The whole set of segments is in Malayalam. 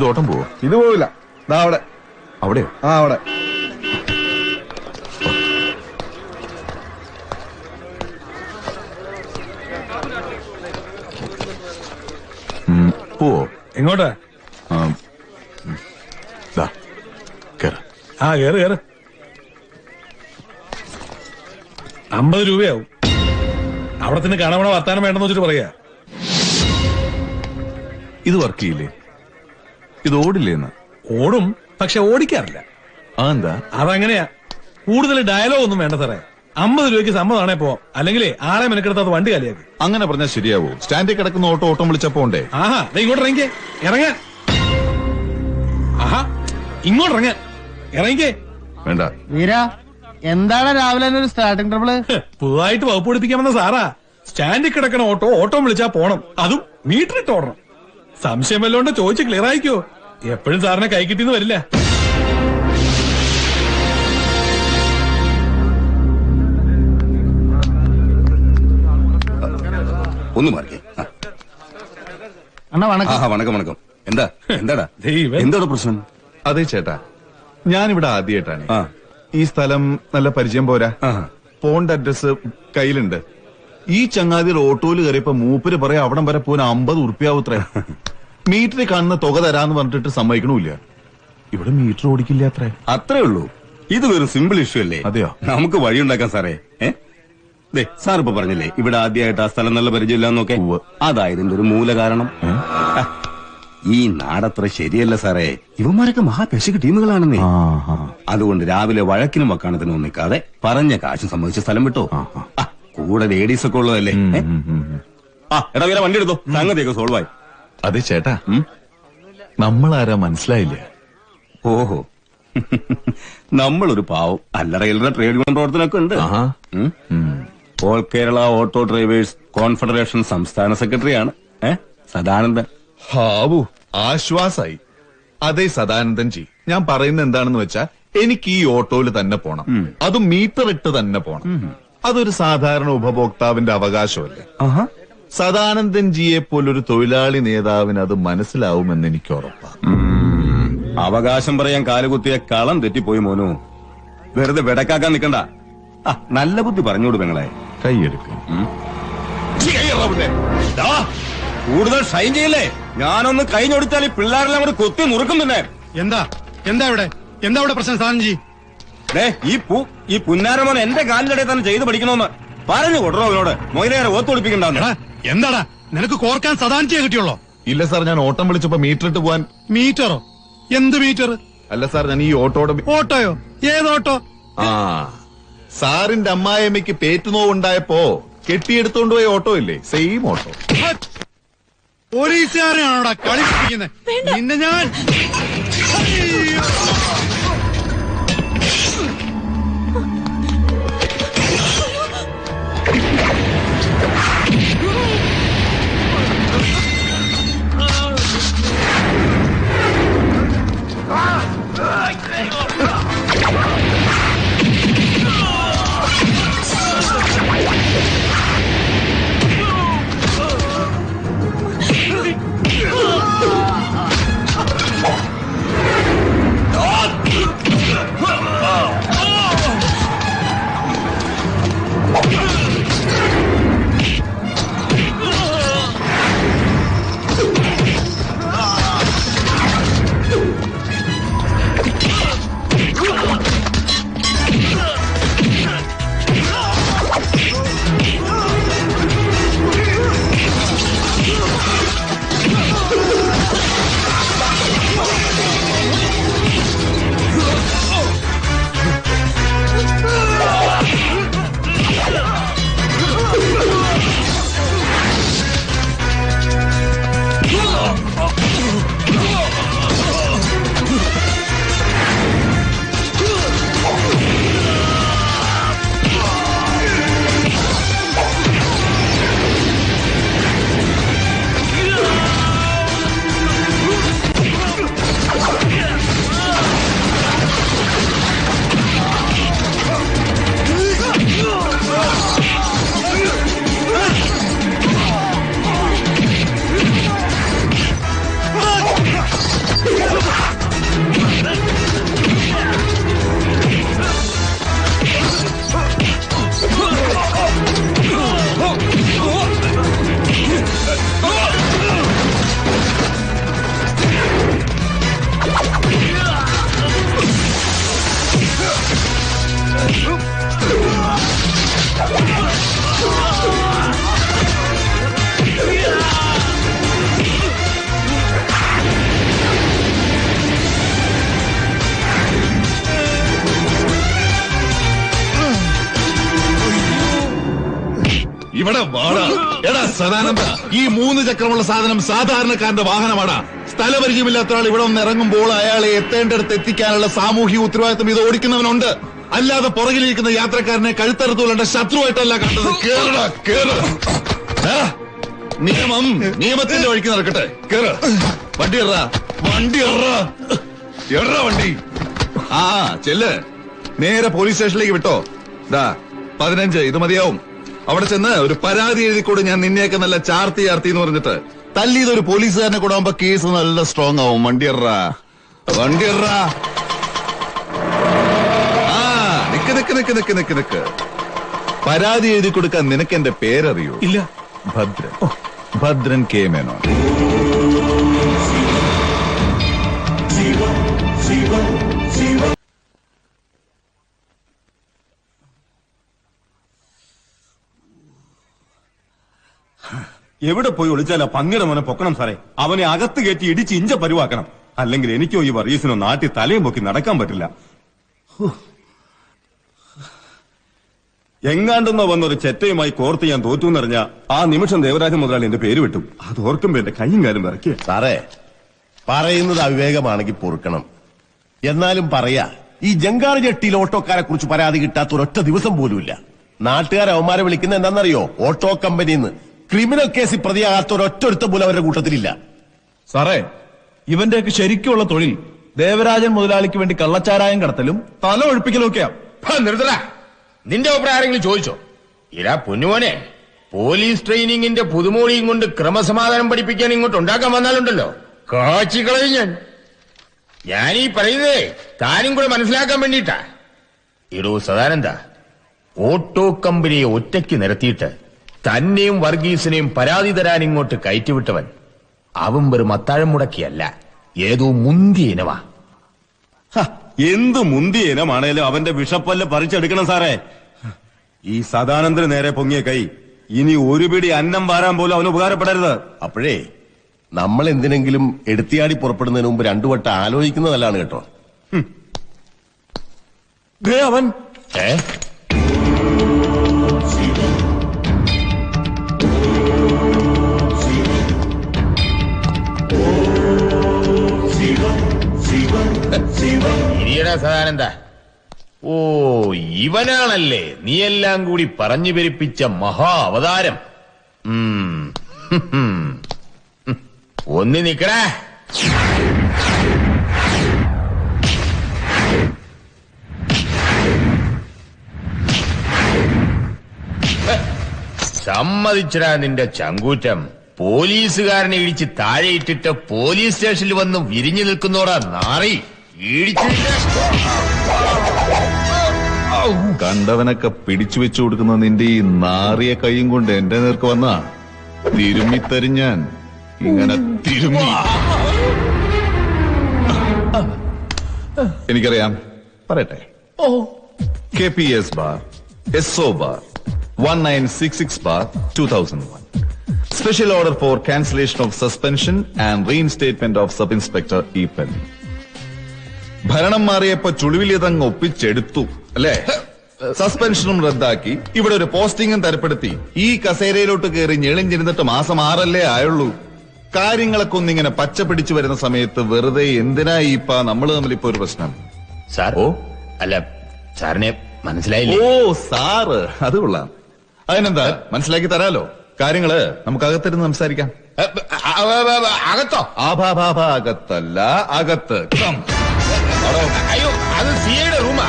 ഇത് ഓട്ടം പോവോ? ഇത് പോവില്ല. അവിടെ അവിടെയോ? അവിടെ പോവോ? എങ്ങോട്ടാ? കേറ് കേറ്. 50 രൂപയാവും. അവിടെ തന്നെ കാണാൻ വർത്താനം വേണ്ടെന്ന് വെച്ചിട്ട് പറയാ. ഇത് വർക്ക് ചെയ്യില്ലേ? ഇത് ഓടില്ലേന്ന്? ഓടും, പക്ഷെ ഓടിക്കാറില്ല. അതെന്താ? അതങ്ങനെയാ. കൂടുതൽ ഡയലോഗ് ഒന്നും വേണ്ട സാറേ. 50 രൂപയ്ക്ക് സമ്മതമാണേ പോവാം. അല്ലെങ്കിൽ ആളെ മെനക്കെടുത്ത് അത് വണ്ടി കാലിയാക്കി. അങ്ങനെ പറഞ്ഞാൽ ശരിയാവോ? സ്റ്റാൻഡിൽ കിടക്കുന്ന ഓട്ടം വിളിച്ചപ്പോ ഉണ്ടേ. ആഹാ, ഇങ്ങോട്ട് ഇറങ്ങിക്കേ. ഇറങ്ങാൻ. ആഹാ, ഇങ്ങോട്ട് ഇറങ്ങാൻ. ഇറങ്ങിക്കേ. വേണ്ട വീര, എന്താണ് രാവിലെ ഒരു സ്റ്റാർട്ടിംഗ് ട്രബിള്? പുതുതായിട്ട് വകുപ്പ് പഠിപ്പിക്കാമെന്ന സാറാ. സ്റ്റാൻഡിൽ കിടക്കണ ഓട്ടോ വിളിച്ചാ പോണം. അതും മീറ്റർ ഇട്ട് ഓടണം. സംശയം വല്ലോണ്ട് ചോദിച്ച് ക്ലിയർ ആയിക്കോ. എപ്പോഴും സാറിനെ കൈ കിട്ടിന്ന് വരില്ല. ഒന്ന് മാറിക്കേ. അണ്ണാ വണക്കം. വണക്കം വണക്കം. എന്താടാ എന്താണ് പ്രശ്നം? അതെ ചേട്ടാ, ഞാനിവിടെ ആദ്യമായിട്ടാണ്. ഈ സ്ഥലം നല്ല പരിചയം പോരാ. ഫോണിന്റെ അഡ്രസ് കയ്യിലുണ്ട്. ഈ ചങ്ങാതിയിൽ ഓട്ടോയിൽ കയറിയപ്പോ മൂപ്പര് പറയാം അവിടം വരെ പോകാൻ 50 ഉറുപ്പ്യാവൂത്രേ. മീറ്ററിൽ കാണുന്ന തുക തരാന്ന് പറഞ്ഞിട്ട് സമ്മതിക്കണില്ല. ഇവിടെ മീറ്റർ ഓടിക്കില്ല അത്രേ. അത്രേ ഉള്ളൂ. ഇത് വെറും സിമ്പിൾ ഇഷ്യൂ അല്ലേ? അതെയോ? നമുക്ക് വഴിയുണ്ടാക്കാം സാറേ. സാർ ഇപ്പൊ പറഞ്ഞില്ലേ ഇവിടെ ആദ്യമായിട്ട് ആ സ്ഥലം നല്ല പരിചയമില്ലാന്നൊക്കെ. അതായതിന്റെ ഒരു മൂല കാരണം. ഈ നാടത്ര ശരിയല്ല സാറേ. ഇവന്മാരൊക്കെ മഹാപെശക ടീമുകളാണെന്നേ. അതുകൊണ്ട് രാവിലെ വഴക്കിനും വക്കാണത്തിനും നിൽക്കാതെ പറഞ്ഞ കാശ് സംബന്ധിച്ച സ്ഥലം വിട്ടോ. കൂടെ ലേഡീസ് ഒക്കെ ഉള്ളതല്ലേ. എടാ വീര വണ്ടി എടുത്തോ, സംഗതിയൊക്കെ സോൾവ് ആയി. അതെ ചേട്ടാ, നമ്മളാരാ മനസ്സിലായില്ല. ഓഹോ, നമ്മളൊരു പാവം അല്ലറയിലറ ട്രേഡ് യൂണിയൻ പ്രവർത്തനമൊക്കെ ഉണ്ട്. All Kerala auto drivers confederation സംസ്ഥാന സെക്രട്ടറിയാണ് സദാനന്ദൻ. ഹാവു, ആശ്വാസായി. അതെ സദാനന്ദൻ ജി, ഞാൻ പറയുന്നത് എന്താണെന്ന് വെച്ചാ എനിക്ക് ഈ ഓട്ടോയിൽ തന്നെ പോണം. അതും മീറ്റർ ഇട്ട് തന്നെ പോണം. അതൊരു സാധാരണ ഉപഭോക്താവിന്റെ അവകാശമല്ലേ. സദാനന്ദൻ ജിയെ പോലൊരു തൊഴിലാളി നേതാവിന് അത് മനസ്സിലാവുമെന്ന് എനിക്ക് ഉറപ്പാണ്. അവകാശം പറയാൻ കാലുകുത്തിയ കളം തെറ്റിപ്പോയി മോനു. വെറുതെ വെടക്കാക്കാൻ നിക്കണ്ട. നല്ല ബുദ്ധി പറഞ്ഞോട് പെങ്ങളെ. കൈയെടുക്കും. കൂടുതൽ ഷൈൻ ചെയ്യില്ലേ? ഞാനൊന്ന് കഴിഞ്ഞൊടിച്ചാൽ ഈ പിള്ളേരെല്ലാം കൂടെ കൊത്തി നുറുക്കും. തന്നെ എന്താ ഇവിടെ പ്രശ്നം സാധനജി? ഈ പുന്നാരമോൻ എന്റെ കാലിനിടെ തന്നെ ചെയ്ത് പഠിക്കണമെന്ന് പറഞ്ഞു കൊടുറോ അവനോട്. മൊയിലേറെ ഓത്തൊളിപ്പിക്കണ്ട. എന്താടാ നിനക്ക് കോർക്കാൻ സദാനജിയെ കിട്ടിയുള്ളോ? ഇല്ല സാർ, ഞാൻ ഓട്ടം വിളിച്ചപ്പോ മീറ്റർ ഇട്ട് പോവാൻ. മീറ്ററോ? എന്ത് മീറ്റർ? അല്ല സാർ, ഞാൻ ഈ ഓട്ടോയോ? ഏതോട്ടോ? സാറിന്റെ അമ്മായിയമ്മയ്ക്ക് പേറ്റുനോവുണ്ടായപ്പോ കെട്ടിയെടുത്തോണ്ട് പോയ ഓട്ടോ ഇല്ലേ, സെയിം ഓട്ടോ. പോലീസുകാരെയാണോടാ കളിപ്പിക്കുന്നത്? നിന്നെ ഞാൻ ഇവിടെ വാടാ. എടാ സദാനന്ദ, ഈ 3 ചക്രമുള്ള സാധനം സാധാരണക്കാരന്റെ വാഹനമാടാ. സ്ഥലപരിചയമില്ലാത്ത ഒരാൾ ഇവിടെ ഒന്ന് ഇറങ്ങുമ്പോൾ അയാളെ എത്തേണ്ടടുത്ത് എത്തിക്കാനുള്ള സാമൂഹിക ഉത്തരവാദിത്വം ഇത് ഓടിക്കുന്നവനുണ്ട്. അല്ലാതെ പുറകിലിരിക്കുന്ന യാത്രക്കാരനെ കഴുത്തറുത്തുകൊണ്ട ശത്രുവായിട്ടല്ല കണ്ടത്. കേറടാ, കേറ്. നിയമം നിയമത്തിന്റെ വഴിക്ക് നടക്കട്ടെ. കേറ്. വണ്ടി എറാ, വണ്ടി എറാ, എറാ വണ്ടി. ആ ചെല്ല്, നേരെ പോലീസ് സ്റ്റേഷനിലേക്ക് വിട്ടോ. 15 ഇത് മതിയാവും. അവിടെ ചെന്ന് ഒരു പരാതി എഴുതിക്കൂടെ, ഞാൻ നിന്നെയൊക്കെ നല്ല ചാർത്തി എന്ന് പറഞ്ഞിട്ട്. തല്ലിയതൊരു പോലീസുകാരനെ കൂടെ ആവുമ്പോ കേസ് നല്ല സ്ട്രോങ് ആവും. വണ്ടി എറാ, വണ്ടി എറാ. ആ നിക്ക് നിക്ക് നിക്ക് നിക്ക് നിക്ക് നിക്ക്. പരാതി എഴുതി കൊടുക്കാൻ നിനക്ക് എന്റെ പേരറിയോ? ഇല്ല. ഭദ്രൻ, ഭദ്രൻ കെ മേനോൻ. എവിടെ പോയി ഒളിച്ചാലാ പന്നിയുടെ മോനെ പൊക്കണം സാറേ. അവനെ അകത്ത് കയറ്റി ഇടിച്ച് ഇഞ്ച പരുവാക്കണം. അല്ലെങ്കിൽ എനിക്കോ ഈ വർഗീസിനോ നാട്ടിൽ തലയും പൊക്കി നടക്കാൻ പറ്റില്ല. എങ്ങാണ്ടെന്നോ വന്നൊരു ചെറ്റയുമായി കോർത്ത് ഞാൻ തോറ്റു എന്നറിഞ്ഞ ആ നിമിഷം ദേവരാജൻ മുതലാളി എന്റെ പേര് വിട്ടു. അത് ഓർക്കുമ്പോ എന്റെ കൈയും കാലും വിറക്കിയ. സാറേ, പറയുന്നത് അവിവേകമാണെങ്കിൽ പൊറുക്കണം. എന്നാലും പറയാ, ഈ ജങ്കാർ ജെട്ടിയിൽ ഓട്ടോക്കാരെ കുറിച്ച് പരാതി കിട്ടാത്ത ഒരൊറ്റ ദിവസം പോലുമില്ല. നാട്ടുകാർ അവന്മാരെ വിളിക്കുന്ന എന്താണെന്നറിയോ? ഓട്ടോ കമ്പനിന്ന്. ക്രിമിനൽ കേസിൽ പ്രതിയാകാത്ത ഒരൊറ്റ പോലും അവരുടെ കൂട്ടത്തിലില്ല. സാറേ, ഇവന്റെയൊക്കെ ശരിക്കുള്ള തൊഴിൽ ദേവരാജൻ മുതലാളിക്ക് വേണ്ടി കള്ളച്ചാരായം കടത്തലും തല ഒഴിപ്പിക്കലും ഒക്കെയാ. നിർത്തല. നിന്റെ അഭിപ്രായം ആരെങ്കിലും ചോദിച്ചോ? ഇരാ പൊന്നുമോനെ, പോലീസ് ട്രെയിനിങ്ങിന്റെ പുതുമോളിയും കൊണ്ട് ക്രമസമാധാനം പഠിപ്പിക്കാൻ ഇങ്ങോട്ട് ഉണ്ടാക്കാൻ വന്നാലുണ്ടല്ലോ, കാച്ചിക്കളയും ഞാനീ പറയുന്നതേ താനും കൂടെ മനസ്സിലാക്കാൻ വേണ്ടിട്ടാ. ഇടൂ സദാനന്ദ, ഓട്ടോ കമ്പനിയെ ഒറ്റയ്ക്ക് നിരത്തിയിട്ട് തന്നെയും വർഗീസിനെയും പരാതി തരാൻ ഇങ്ങോട്ട് കയറ്റിവിട്ടവൻ അവൻ വെറും അത്താഴം മുടക്കിയല്ല, ഏതോ മുന്തിയ ഇനവാ. എന്ത് മുന്തിയ ഇനമാണേലും അവന്റെ വിഷപ്പല്ല് പറിച്ചെടുക്കണം സാറേ. ഈ സദാനന്ദന് നേരെ പൊങ്ങിയ കൈ ഇനി ഒരു പിടി അന്നം വാരാൻ പോലും അവന് ഉപകാരപ്പെടരുത്. അപ്പോഴേ നമ്മൾ എന്തിനെങ്കിലും എടുത്തിയാടി പുറപ്പെടുന്നതിന് മുമ്പ് 2 വട്ടം ആലോചിക്കുന്നത് നല്ലതാണ് കേട്ടോ. അവൻ ഇനിയടാ സദാനന്ദ, ഓ ഇവനാണല്ലേ നീയെല്ലാം കൂടി പറഞ്ഞു പെരുപ്പിച്ച മഹാ അവതാരം. ഒന്ന് നിക്കടാ. സമ്മതിച്ചടാ നിന്റെ ചങ്കൂറ്റം. പോലീസുകാരനെ ഇടിച്ച് താഴെയിട്ടിട്ട് പോലീസ് സ്റ്റേഷനിൽ വന്ന് വിരിഞ്ഞു നിൽക്കുന്നോടാ നാറി. കണ്ടവനൊക്കെ പിടിച്ചു വെച്ചു കൊടുക്കുന്ന നിന്റെ ഈ നാറിയ കൈയും കൊണ്ട് എന്റെ നേർക്ക് വന്നാ തിരുമ്മിത്തരിഞ്ഞാൻ. ഇങ്ങനെ തിരുമ്മി. എനിക്കറിയാം, പറയട്ടെ. KPS bar SO bar 1966 bar 2001. Special order for cancellation of suspension and reinstatement of Sub-Inspector E. Penn. ഭരണം മാറിയപ്പോ ചുളിവിലിതങ്ങ് ഒപ്പിച്ചെടുത്തു അല്ലേ? സസ്പെൻഷനും റദ്ദാക്കി ഇവിടെ ഒരു പോസ്റ്റിംഗും തരപ്പെടുത്തി ഈ കസേരയിലോട്ട് കയറി ഞെളിഞ്ഞിരുന്നിട്ട് മാസം 6 ആയുള്ളൂ. കാര്യങ്ങളൊക്കെ ഒന്നിങ്ങനെ പച്ച പിടിച്ചു വരുന്ന സമയത്ത് വെറുതെ എന്തിനാ ഇപ്പൊ നമ്മള് തമ്മിലിപ്പോ ഒരു പ്രശ്നം? സാർ, ഓ അല്ല സാറിനെ മനസ്സിലായില്ലേ? ഓ സാറ്, അത് കൊള്ളാം. അതിനെന്താ, മനസ്സിലാക്കി തരാലോ. കാര്യങ്ങള് നമുക്ക് അകത്തിരുന്ന് സംസാരിക്കാം. അകത്തോ? അകത്തല്ല, അകത്ത്. അയ്യോ, അത് സിഐയുടെ റൂമാ.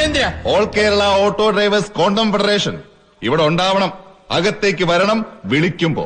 എന്തിനാ? All Kerala auto drivers confederation ഇവിടെ ഉണ്ടാവണം. അകത്തേക്ക് വരണം വിളിക്കുമ്പോ.